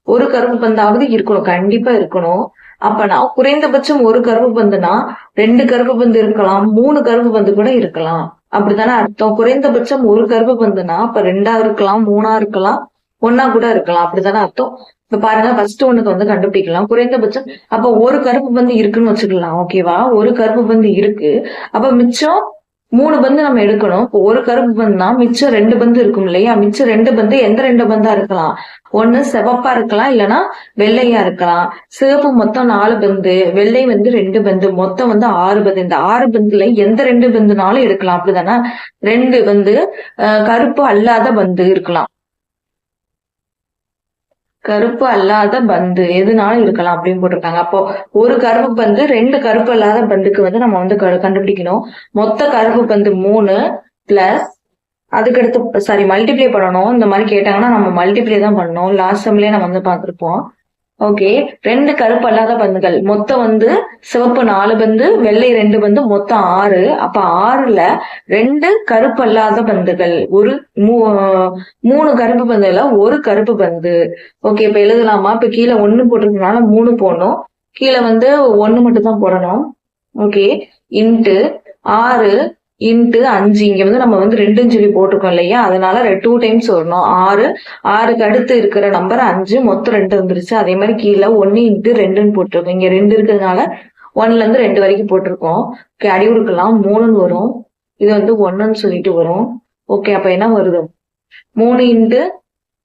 ஒரு கருப்பு பந்தாவது இருக்கணும், கண்டிப்பா இருக்கணும். அப்பனா குறைந்தபட்சம் ஒரு கருப்பு பந்துனா 2 கருப்பு பந்து இருக்கலாம், 3 கருப்பு பந்து கூட இருக்கலாம். அப்படித்தானே அர்த்தம்? குறைந்தபட்சம் ஒரு கருப்பு பந்துனா அப்ப 2ஆ இருக்கலாம், 3ஆ இருக்கலாம், 1ஆ கூட இருக்கலாம். அப்படித்தானே அர்த்தம்? இப்ப பாருங்க, ஃபர்ஸ்ட் ஒண்ணுக்கு வந்து கண்டுபிடிக்கலாம் குறைந்தபட்சம். அப்ப ஒரு கருப்பு பந்து இருக்குன்னு வச்சுக்கலாம். ஓகேவா? ஒரு கருப்பு பந்து இருக்கு. அப்ப மிச்சம் 3 பந்து நம்ம எடுக்கணும். இப்போ ஒரு கருப்பு பந்துனா மிச்சம் 2 பந்து இருக்கும் இல்லையா? மிச்சம் 2 பந்து எந்த 2 பந்தா இருக்கலாம்? ஒண்ணு சிவப்பா இருக்கலாம், இல்லைன்னா வெள்ளையா இருக்கலாம். சிவப்பு மொத்தம் 4 பந்து, வெள்ளை வந்து 2 பந்து, மொத்தம் வந்து 6 பந்து. இந்த 6 பந்துல எந்த 2 பந்துனாலும் எடுக்கலாம். அப்படிதானே? 2 வந்து கருப்பு அல்லாத பந்து இருக்கலாம். கருப்பு அல்லாத பந்து எதுனாலும் இருக்கலாம் அப்படின்னு போட்டிருக்காங்க. அப்போ ஒரு கருப்பு பந்து 2 கருப்பு அல்லாத பந்துக்கு வந்து நம்ம வந்து கண்டுபிடிக்கணும். மொத்த கருப்பு பந்து 3 பிளஸ் அதுக்கடுத்து மல்டிப்ளை பண்ணணும். இந்த மாதிரி கேட்டாங்கன்னா நம்ம மல்டிப்ளை தான் பண்ணணும். லாஸ்ட் சம்லயே நம்ம வந்து பார்த்திருப்போம். ஓகே, 2 கருப்பு அல்லாத பந்துகள் மொத்தம் வந்து சிவப்பு 4 பந்து, வெள்ளை 2 பந்து, மொத்தம் 6. அப்ப 6ல 2 கருப்பு அல்லாத பந்துகள், ஒரு 3 கருப்பு பந்துல ஒரு கருப்பு பந்து. ஓகே, இப்ப எழுதலாமா? இப்ப கீழே 1 போட்டிருக்கனால 3 போடணும், கீழே வந்து 1 மட்டும் தான் போடணும். Okay, into 6 into 5. இங்க வந்து நம்ம வந்து 2ன்னு சொல்லி போட்டிருக்கோம் இல்லையா? அதனால 2 டைம்ஸ் வரணும். 6க்கு அடுத்து இருக்கிற நம்பர் 5, மொத்தம் 2 வந்துருச்சு. அதே மாதிரி கீழே 1 இன்ட்டு 2ன்னு போட்டிருக்கோம். இங்க 2 இருக்கிறதுனால 1ல இருந்து 2 வரைக்கும் போட்டிருக்கோம். ஓகே, அடி கொடுக்கலாம். 3ன்னு வரும், இது வந்து 1ன்னு சொல்லிட்டு வரும். ஓகே, அப்ப என்ன வருது? 3 இன்ட்டு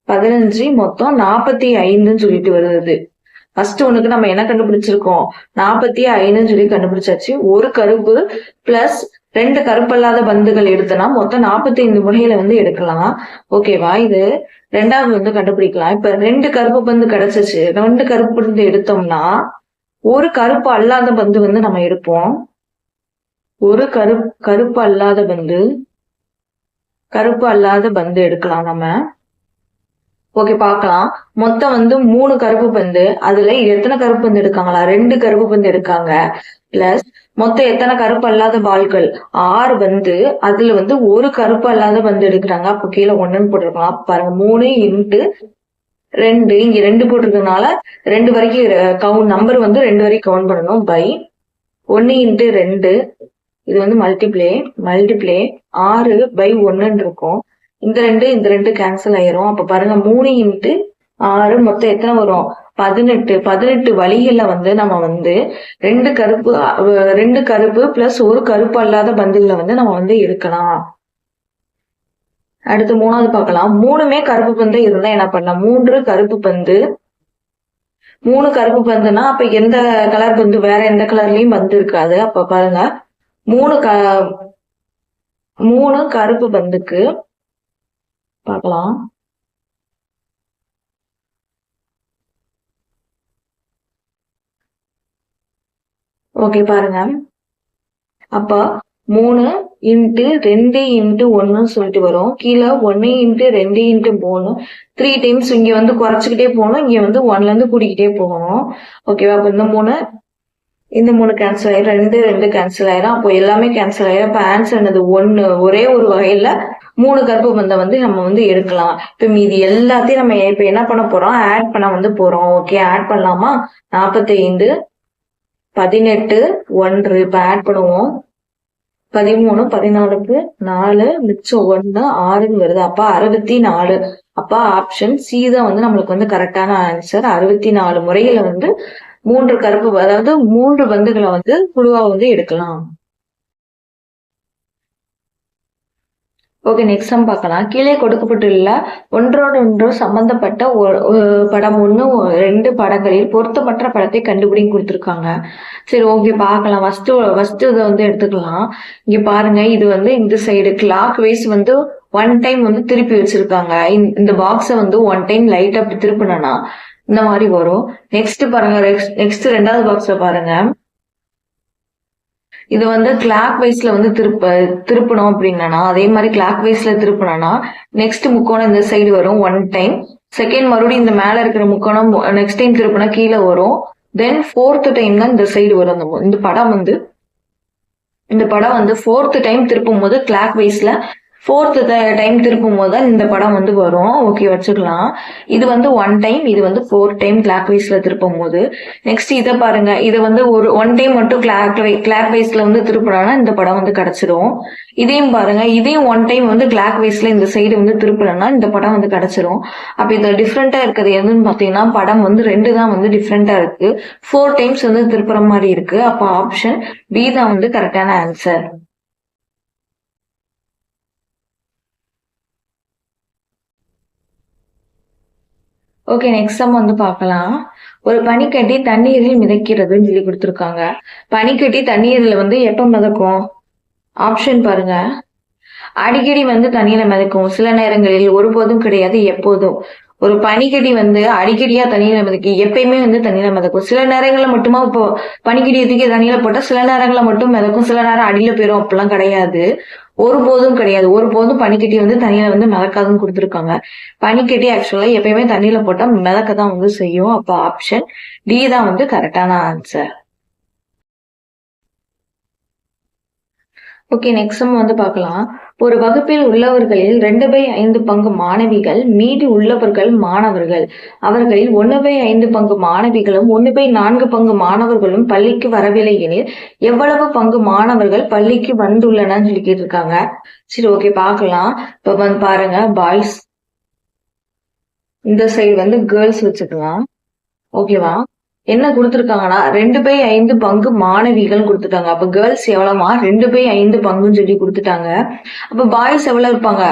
15 மொத்தம் 45ன்னு சொல்லிட்டு வருது. ஃபர்ஸ்ட் ஒண்ணுக்கு நம்ம என்ன கண்டுபிடிச்சிருக்கோம்? 45ன்னு சொல்லி கண்டுபிடிச்சாச்சு. ஒரு கருப்பு பிளஸ் 2 கருப்பல்லாத பந்துகள் எடுத்தனா மொத்தம் 45 முறையில வந்து எடுக்கலாம். ஓகேவா? இது ரெண்டாவது வந்து கண்டுபிடிக்கலாம். இப்ப 2 கருப்பு பந்து கிடைச்சிச்சு. 2 கருப்பு பந்து எடுத்தோம்னா ஒரு கருப்பு அல்லாத பந்து வந்து நம்ம எடுப்போம். ஒரு கருப்பு அல்லாத பந்து கருப்பு அல்லாத பந்து எடுக்கலாம் நம்ம. ஓகே, பார்க்கலாம். மொத்தம் வந்து 3 கருப்பு பந்து. அதுல எத்தனை கருப்பு பந்து எடுக்காங்களா? 2 கருப்பு பந்து எடுக்காங்க. பிளஸ் மொத்தம் எத்தனை கருப்பு அல்லாத பால்கள்? 6 பந்து. அதுல வந்து ஒரு கருப்பு அல்லாத பந்து எடுக்கிறாங்க. அப்போ கீழே 1ன்னு போட்டிருக்கலாம். பாருங்க, 3 இன்ட்டு 2, இங்க 2 போட்டிருக்கனால 2 வரைக்கும் கவுண்ட், நம்பர் வந்து 2 வரைக்கும் கவுண்ட் பண்ணணும். பை 1 இன்ட்டு 2, இது வந்து மல்டிப்ளே 6/1 இருக்கும். இந்த 2 கேன்சல் ஆயிரும். அப்ப பாருங்க, 3 இன்ட்டு 6 மொத்தம் எத்தனை வரும்? 18 வழிகள்ல வந்து நம்ம வந்து 2 கருப்பு பிளஸ் ஒரு கருப்பு அல்லாத பந்துகளை வந்து நம்ம வந்து எடுக்கலாம். அடுத்து 3வது பார்க்கலாம். 3மே கருப்பு பந்து இருந்தா என்ன பண்ணலாம்? 3 கருப்பு பந்துனா அப்ப எந்த கலர் பந்து? வேற எந்த கலர்லயும் பந்து இருக்காது. அப்ப பாருங்க, 3 கருப்பு பந்துக்கு பார்க்கலாம். ஓகே, பாருங்க. அப்ப 3 இன்ட்டு 2 இன்ட்டு 1 சொல்லிட்டு வரும். கீழே 1 இன்ட்டு 2 இன்ட்டு 3 3 டைம்ஸ். இங்க வந்து குறைச்சிக்கிட்டே போகணும், இங்க வந்து 1ல இருந்து கூட்டிக்கிட்டே போகணும். ஓகேவா? அப்ப இந்த 3 கேன்சல் ஆயிரும், 2 கேன்சல் ஆயிரும். அப்போ எல்லாமே கேன்சல் ஆயிரும். அப்ப ஆன்சர் என்னது? 1. ஒரே ஒரு வகையில 3 கருப்பு பந்தை வந்து நம்ம வந்து எடுக்கலாம். இப்ப மீதி எல்லாத்தையும் நம்ம இப்ப என்ன பண்ண போறோம்? ஆட் பண்ண வந்து போறோம். ஓகே, ஆட் பண்ணலாமா? 45 18 1. இப்ப ஆட் பண்ணுவோம். 13 14க்கு 4 மிச்சம் 1 6ன்னு வருது. அப்ப 64. அப்ப ஆப்ஷன் சி தான் வந்து நம்மளுக்கு வந்து கரெக்டான ஆன்சர். 64 முறையில வந்து 3 கருப்பு, அதாவது 3 பந்துகளை வந்து குழுவா வந்து எடுக்கலாம். ஓகே, நெக்ஸ்ட் சம் பார்க்கலாம். கீழே கொடுக்கப்பட்டுள்ள ஒன்றோடொன்று சம்பந்தப்பட்ட படம் 1, 2 படங்களில் பொருத்தமற்ற படத்தை கண்டுபிடிங்க கொடுத்துருக்காங்க. சரி, ஓகே, பார்க்கலாம். ஃபர்ஸ்ட் இதை வந்து எடுத்துக்கலாம். இங்க பாருங்க, இது வந்து இந்த சைடு கிளாக் வைஸ் வந்து 1 டைம் வந்து திருப்பி வச்சிருக்காங்க. இந்த பாக்ஸை வந்து 1 டைம் லைட் அப்படி திருப்பினா இந்த மாதிரி வரும். நெக்ஸ்ட் பாருங்க, நெக்ஸ்ட் 2வது பாக்ஸ்ல பாருங்க, இது வந்து கிளாக் வைஸ்ல வந்து திருப்பணும் அப்படின்னா, அதே மாதிரி கிளாக் வைஸ்ல திருப்பினா நெக்ஸ்ட் முக்கோணம் இந்த சைடு வரும் 1 டைம். செகண்ட் மறுபடியும் இந்த மேல இருக்கிற முக்கோணம் நெக்ஸ்ட் டைம் திருப்பினா கீழே வரும். தென் 4th டைம் தான் இந்த சைடு வரும். இந்த படம் வந்து 4th டைம் திருப்பும் போது கிளாக் வைஸ்ல 4th டைம் திருப்பும் போது இந்த படம் வந்து வரும். ஓகே, வச்சுக்கலாம். இது வந்து 1 டைம், இது வந்து 4 டைம் கிளாக் வைஸ்ல திருப்பும் போது. நெக்ஸ்ட் இதை பாருங்க, இது வந்து ஒரு 1 டைம் மட்டும் கிளாக் வைஸ்ல வந்து திருப்பினா இந்த படம் வந்து கிடைச்சிரும். இதையும் பாருங்க, இதையும் 1 டைம் வந்து கிளாக் வைஸ்ல இந்த சைடு வந்து திருப்பினா இந்த படம் வந்து கிடைச்சிரும். அப்ப இதுல டிஃப்ரெண்டா இருக்கிறது எதுன்னு பாத்தீங்கன்னா, படம் வந்து 2 தான் வந்து டிஃப்ரெண்டா இருக்கு. 4 டைம்ஸ் வந்து திருப்புற மாதிரி இருக்கு. அப்ப ஆப்ஷன் பி தான் வந்து கரெக்டான ஆன்சர். ஓகே, நெக்ஸ்ட் சம் வந்து பார்க்கலாம். ஒரு பனிக்கட்டி தண்ணீரில் மிதக்கிறதுன்னு சொல்லி கொடுத்துருக்காங்க. பனிக்கட்டி தண்ணீர்ல வந்து எப்ப மிதக்கும்? ஆப்ஷன் பாருங்க. அடிக்கடி வந்து தண்ணியில மிதக்கும், சில நேரங்களில், ஒருபோதும் கிடையாது, எப்போதும். ஒரு பனிக்கட்டி வந்து அடிக்கடியா தண்ணியில மிதக்கும், எப்பயுமே வந்து தண்ணியில மிதக்கும். சில நேரங்கள்ல மட்டுமா இப்போ பனிக்கட்டி தூக்கி தண்ணியில போட்டா சில நேரங்கள்ல மட்டும் மிதக்கும், சில நேரம் அடியில போயிடும், அப்படிலாம் கிடையாது. ஒருபோதும் கிடையாது. ஒருபோதும் பனிக்கட்டி வந்து தண்ணியில வந்து மிதக்காதுன்னு கொடுத்துருக்காங்க. பனிக்கட்டி ஆக்சுவலா எப்பயுமே தண்ணியில போட்டா மிதக்கதான் வந்து செய்யும். அப்ப ஆப்ஷன் டி தான் வந்து கரெக்டான ஆன்சர். ஓகே, நெக்ஸ்ட் சம் வந்து பார்க்கலாம். ஒரு வகுப்பில் உள்ளவர்களில் 2/5 பங்கு மாணவிகள், மீதி உள்ளவர்கள் மாணவர்கள். அவர்களில் 1/5 பங்கு மாணவிகளும் 1/4 பங்கு மாணவர்களும் பள்ளிக்கு வரவில்லை எனில் எவ்வளவு பங்கு மாணவர்கள் பள்ளிக்கு வந்துள்ளனன்னு சொல்லி கேட்டிருக்காங்க. சரி, ஓகே, பார்க்கலாம். இப்ப வந்து பாருங்க, பாய்ஸ் இந்த சைடு வந்து கேர்ள்ஸ் வச்சுக்கலாம். ஓகேவா? என்ன கொடுத்துருக்காங்கன்னா 2/5 பங்கு மாணவிகள் கொடுத்துட்டாங்க. அப்ப கேர்ள்ஸ் எவ்வளவுமா? 2/5 பங்குன்னு சொல்லி கொடுத்துட்டாங்க. அப்ப பாய்ஸ் எவ்வளவு இருப்பாங்க?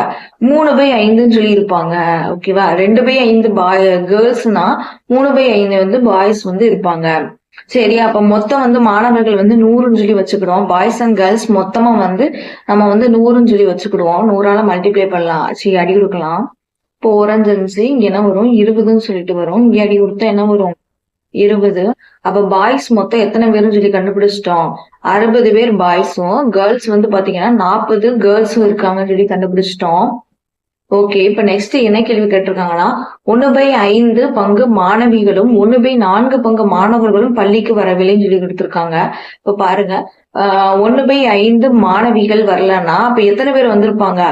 3/5ன்னு சொல்லி இருப்பாங்க. ஓகேவா? 2/5 கேர்ள்ஸ்னா 3/5 வந்து பாய்ஸ் வந்து இருப்பாங்க. சரி, அப்ப மொத்தம் வந்து மாணவர்கள் வந்து 100ன்னு சொல்லி வச்சுக்கிறோம். பாய்ஸ் அண்ட் கேர்ள்ஸ் மொத்தமா வந்து நம்ம வந்து 100ன்னு சொல்லி வச்சுக்கிடுவோம். 100ஆல மல்டிப்ளை பண்ணலாம், சரி, அடி கொடுக்கலாம். இப்போ 4 5 இங்க என்ன வரும்? 20ன்னு சொல்லிட்டு வரும். இங்க அடி கொடுத்தா என்ன வரும்? 20. அப்ப பாய்ஸ் மொத்தம் எத்தனை பேரும் சொல்லி கண்டுபிடிச்சிட்டோம். 60 பேர் பாய்ஸும் கேர்ள்ஸ் வந்து பாத்தீங்கன்னா 40 கேர்ள்ஸும் இருக்காங்கன்னு சொல்லி கண்டுபிடிச்சிட்டோம். ஓகே, இப்ப நெக்ஸ்ட் என்ன கேள்வி கேட்டிருக்காங்கன்னா 1/5 பங்கு மாணவிகளும் 1/4 பங்கு மாணவர்களும் பள்ளிக்கு வரவில்லைன்னு சொல்லி கொடுத்திருக்காங்க. இப்ப பாருங்க, 1/5 மாணவிகள் வரலன்னா அப்ப எத்தனை பேர் வந்திருப்பாங்க?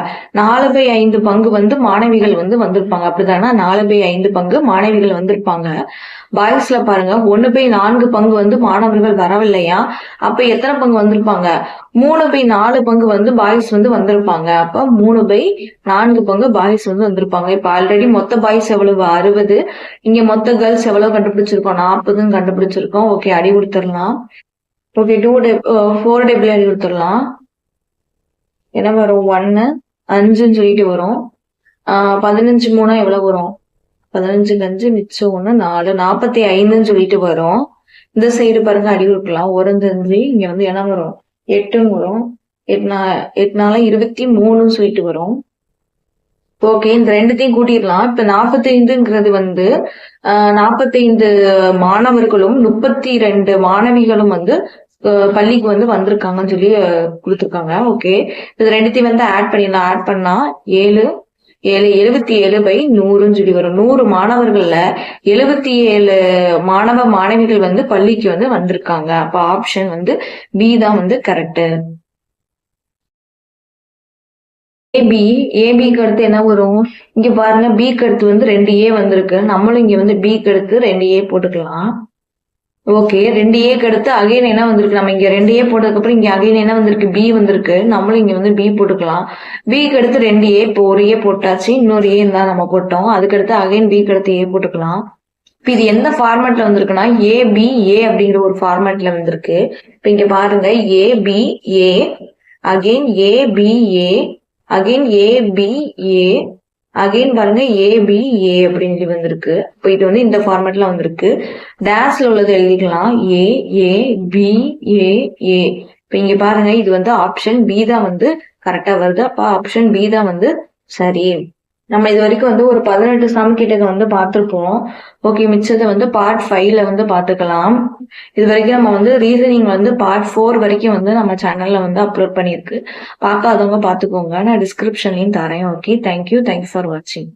4/5 பங்கு வந்து மாணவிகள் வந்து வந்திருப்பாங்க. அப்படிதானா? 4/5 பங்கு மாணவிகள் வந்திருப்பாங்க. பாய்ஸ்ல பாருங்க 1/4 பங்கு வந்து மாணவர்கள் வரவில்லையா? அப்ப எத்தனை பங்கு வந்திருப்பாங்க? 3/4 பங்கு வந்து பாய்ஸ் வந்து வந்திருப்பாங்க. அப்ப 3/4 பங்கு பாய்ஸ் வந்து வந்திருப்பாங்க. இப்ப ஆல்ரெடி மொத்த பாய்ஸ் எவ்வளவு? 60. இங்க மொத்த கேர்ள்ஸ் எவ்வளவு கண்டுபிடிச்சிருக்கோம்? 40 கண்டுபிடிச்சிருக்கோம். ஓகே, அடி கொடுத்துடலாம். ஓகே, 4 டேபிள் அடி கொடுத்துடலாம். என்ன வரும்? 1 5ன்னு சொல்லிட்டு வரும். 15 3 எவ்வளவு வரும்? 15 5 மிச்சம் 1 4 45ன்னு சொல்லிட்டு வரும். இந்த சைடு பாருங்க, அடி கொடுக்கலாம். 1 5 இங்க வந்து என்ன வரும்? 8ன்னு வரும். 8 4 23ன்னு சொல்லிட்டு வரும். ஓகே, இந்த ரெண்டுத்தையும் கூட்டிடலாம். இப்ப 45ங்கிறது வந்து 45 மாணவர்களும் 32 மாணவிகளும் வந்து பள்ளிக்கு வந்து வந்திருக்காங்கன்னு சொல்லி கொடுத்துருக்காங்க. ஓகே, இது ரெண்டுத்தையும் வந்து ஆட் பண்ணிடலாம். ஆட் பண்ணா 7 77/100ன்னு சொல்லி வரும். 100 மாணவர்கள்ல 77 மாணவிகள் வந்து பள்ளிக்கு வந்து வந்திருக்காங்க. அப்ப ஆப்ஷன் வந்து பி தான் வந்து கரெக்ட். ஏபிக்கு அடுத்து என்ன வரும்? இங்க பாருங்க, பிக்கு அடுத்து வந்து 2A வந்திருக்கு. நம்மளும் இங்க வந்து பிக்கு அடுத்து 2A போட்டுக்கலாம். ஓகே, 2Aக்கு அடுத்து அகைன் என்ன வந்திருக்கு? நம்ம இங்க 2A போட்டதுக்கு அப்புறம் இங்க அகைன் என்ன வந்திருக்கு? பி வந்திருக்கு. நம்மளும் இங்க வந்து பி போட்டுக்கலாம். பிக்கு அடுத்து 2A, இப்போ ஒரு ஏ போட்டாச்சு, இன்னொரு ஏ தான் நம்ம போட்டோம். அதுக்கு அடுத்து அகைன் பிக்கு அடுத்து ஏ போட்டுக்கலாம். இப்ப இது எந்த ஃபார்மேட்ல வந்திருக்குன்னா ஏபிஏ அப்படிங்கிற ஒரு ஃபார்மேட்ல வந்திருக்கு. இப்ப இங்க பாருங்க, ABA again ABA again ABA again பாருங்க ஏபிஏ அப்படின்னு சொல்லி வந்திருக்கு. இப்போ இது வந்து இந்த ஃபார்மேட்ல வந்திருக்கு. டேஷ்ல உள்ளது எழுதிக்கலாம். ஏ. இப்ப இங்க பாருங்க, இது வந்து ஆப்ஷன் பி தான் வந்து கரெக்டா வருது. அப்ப ஆப்ஷன் பி தான் வந்து சரி. நம்ம இது வரைக்கும் வந்து ஒரு 18 சம் கிட்ட வந்து பார்த்திருப்போம். ஓகே, மிச்சத்தை வந்து பார்ட் 5ல வந்து பார்த்துக்கலாம். இது வரைக்கும் நம்ம வந்து ரீசனிங் வந்து பார்ட் 4 வரைக்கும் வந்து நம்ம சேனல்ல வந்து அப்லோட் பண்ணியிருக்கு. பார்க்காதவங்க பார்த்துக்கோங்க. நான் டிஸ்கிரிப்ஷன்லயும் தரேன். ஓகே, தேங்க்யூ ஃபார் வாட்சிங்.